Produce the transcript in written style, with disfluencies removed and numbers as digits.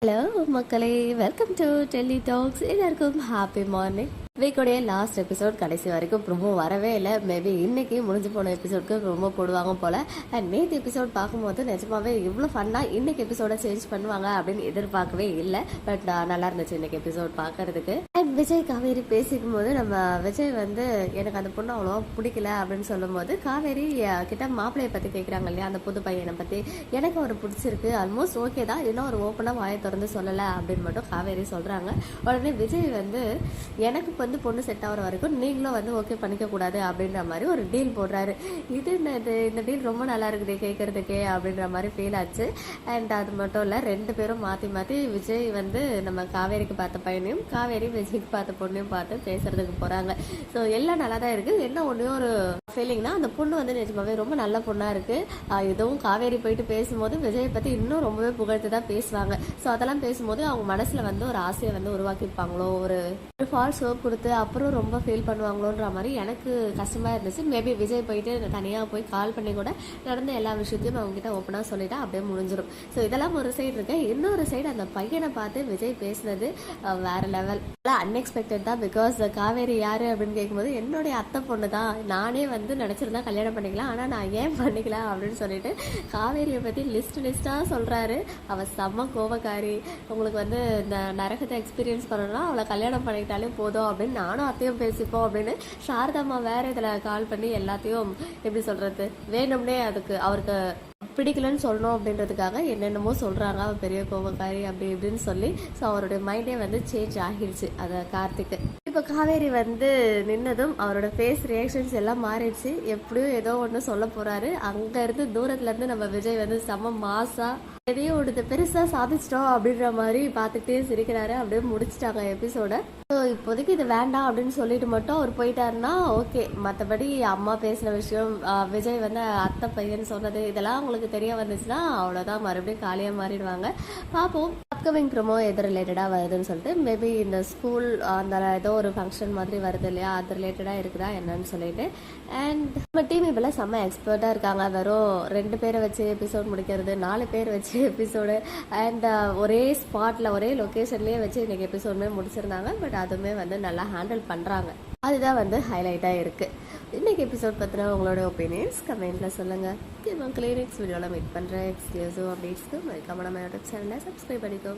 Hello மக்களே, welcome to Delhi tax. எல்லாருக்கும் happy morning. வீக்கோடைய last episode கடைசி வரைக்கும் ப்ரோமோ வரவே இல்லை. மேபி இன்னைக்கு முடிஞ்சு போன எபிசோட்க்கு ப்ரோமோ போடுவாங்க போல. அண்ட் நேற்று எபிசோட் பார்க்கும்போது நிஜமாவே இவ்வளோ ஃபன்னாக இன்னைக்கு எபிசோட சேஞ்ச் பண்ணுவாங்க அப்படின்னு எதிர்பார்க்கவே இல்லை. பட் நல்லா இருந்துச்சு இன்னைக்கு எபிசோட் பார்க்கறதுக்கு. அண்ட் விஜய் காவேரி பேசிக்கும் போது நம்ம விஜய் வந்து எனக்கு அந்த பொண்ணு அவ்வளோவா பிடிக்கல அப்படின்னு சொல்லும் போது காவேரி கிட்ட மாப்பிள்ளையை பற்றி கேட்குறாங்க இல்லையா, அந்த புது பையனை பற்றி. எனக்கு அவர் பிடிச்சிருக்கு, ஆல்மோஸ்ட் ஓகே தான், இன்னும் ஒரு ஓப்பனாக வாயை திறந்து சொல்லலை அப்படின்னு மட்டும் காவேரி சொல்கிறாங்க. உடனே விஜய் வந்து எனக்கு வந்து பொண்ணு செட் ஆகிற வரைக்கும் நீங்களும் வந்து ஓகே பண்ணிக்க கூடாது அப்படின்ற மாதிரி ஒரு டீல் போடுறாரு. இது இந்த டீல் ரொம்ப நல்லா இருக்குது கேட்கறதுக்கே அப்படின்ற மாதிரி ஃபீல் ஆச்சு. அண்ட் அது மட்டும் இல்லை, ரெண்டு பேரும் மாற்றி மாற்றி விஜய் வந்து நம்ம காவேரிக்கு பார்த்த பையனையும் காவேரி விஜய்க்கு பார்த்த பொண்ணையும் பார்த்து பேசுறதுக்கு போகிறாங்க. ஸோ எல்லாம் நல்லா தான் இருக்குது. என்ன ஒன்றே ஒரு ஃபீலிங்னா, அந்த பொண்ணு வந்து நிஜமாவே ரொம்ப நல்ல பொண்ணாக இருக்குது. இதுவும் காவேரி போயிட்டு பேசும்போது விஜயை பற்றி இன்னும் ரொம்பவே புகழ்த்து தான் பேசுவாங்க. ஸோ அதெல்லாம் பேசும்போது அவங்க மனசில் வந்து ஒரு ஆசையை வந்து உருவாக்கியிருப்பாங்களோ, ஒரு ஃபால்ஸ் ஹோப் கொடுத்து அப்புறம் ரொம்ப ஃபீல் பண்ணுவாங்களோன்ற மாதிரி எனக்கு கஷ்டமாக இருந்துச்சு. மேபி விஜய் போயிட்டு தனியாக போய் கால் பண்ணி கூட நடந்த எல்லா விஷயத்தையும் அவங்ககிட்ட ஓப்பனாக சொல்லிட்டா அப்படியே முடிஞ்சிடும். ஸோ இதெல்லாம் ஒரு சைடு இருக்கு. இன்னொரு சைடு அந்த பையனை பார்த்து விஜய் பேசுனது வேற லெவல், அன்எக்ஸ்பெக்டட் தான். பிகாஸ் காவேரி யாரு அப்படின்னு கேட்கும்போது என்னுடைய அத்தை பொண்ணு தான், நானே வந்து நினச்சிருந்தா கல்யாணம் பண்ணிக்கலாம், ஆனால் நான் ஏன் பண்ணிக்கலாம் அப்படின்னு சொல்லிட்டு காவேரியை பற்றி லிஸ்ட்டாக சொல்கிறாரு. அவள் செம்ம கோபக்காரி, உங்களுக்கு வந்து இந்த நரகத்தை எக்ஸ்பீரியன்ஸ் பண்ணணும்னா அவளை கல்யாணம் பண்ணிக்கிட்டாலே போதும் அப்படின்னு நானும் அத்தையும் பேசிப்போம் அப்படின்னு சாரதாம்மா வேற இதில் கால் பண்ணி எல்லாத்தையும் எப்படி சொல்கிறது, வேணும்னே அதுக்கு அவருக்கு பிடிக்கலன்னு சொல்லணும் அப்படின்றதுக்காக என்னென்னமோ சொல்கிறாங்க, அவள் பெரிய கோபக்காரி அப்படி இப்படின்னு சொல்லி. ஸோ அவருடைய மைண்டே வந்து சேஞ்ச் ஆகிடுச்சு அதை கார்த்திக்கு. இப்போ காவேரி வந்து நின்னதும் அவரோட ஃபேஸ் ரியாக்ஷன்ஸ் எல்லாம் மாறிடுச்சு. எப்படியும் ஏதோ ஒன்று சொல்ல போகிறாரு. அங்கேருந்து தூரத்துலேருந்து நம்ம விஜய் வந்து செம்ம மாசா எதையும் ஒன்று பெருசாக சாதிச்சிட்டோம் அப்படின்ற மாதிரி பார்த்துட்டே சிரிக்கிறாரு. அப்படியே முடிச்சிட்டாங்க எபிசோட. ஸோ இப்போதைக்கு இது வேண்டாம் அப்படின்னு சொல்லிட்டு மட்டும் அவர் போயிட்டாருன்னா ஓகே. மற்றபடி அம்மா பேசின விஷயம், விஜய் வந்து அத்தை பையன் சொன்னது, இதெல்லாம் உங்களுக்கு தெரிய வந்துச்சுன்னா அவ்வளோதான், மறுபடியும் காலியாக மாறிடுவாங்க. பார்ப்போம் அப்கமிங் ப்ரோமோ எது ரிலேட்டடாக வருதுன்னு சொல்லிட்டு. மேபி இந்த ஸ்கூல் அந்த ஏதோ ஒரு ஃபங்க்ஷன் மாதிரி வருது இல்லையா, அது ரிலேட்டடாக இருக்குதா என்னன்னு சொல்லிட்டு. அண்ட் நம்ம டீம் இப்போலாம் செம்ம எக்ஸ்பர்ட்டாக இருக்காங்க. வெறும் 2 பேரை வச்சு எபிசோட் முடிக்கிறது, 4 பேர் வச்சு எபிசோடு, அண்ட் ஒரே ஸ்பாட்டில் ஒரே லொக்கேஷன்லேயே வச்சு இன்றைக்கி எபிசோடுமே முடிச்சிருந்தாங்க. பட் அதுவுமே வந்து நல்லா ஹேண்டில் பண்ணுறாங்க. அதுதான் வந்து ஹைலைட்டாக இருக்குது. இன்றைக்கி எபிசோட் பற்றின உங்களோட ஒப்பீனியன்ஸ் கமெண்ட்டில் சொல்லுங்கள். மக்களே, நெக்ஸ்ட் வீடியோவில் மீட் பண்ணுறேன். எக்ஸ்க்ளூசிவ் அப்டேட்ஸ்க்கு மறக்காம நம்ம யூடியூப் சேனலை சப்ஸ்கிரைப் பண்ணிக்கோங்க.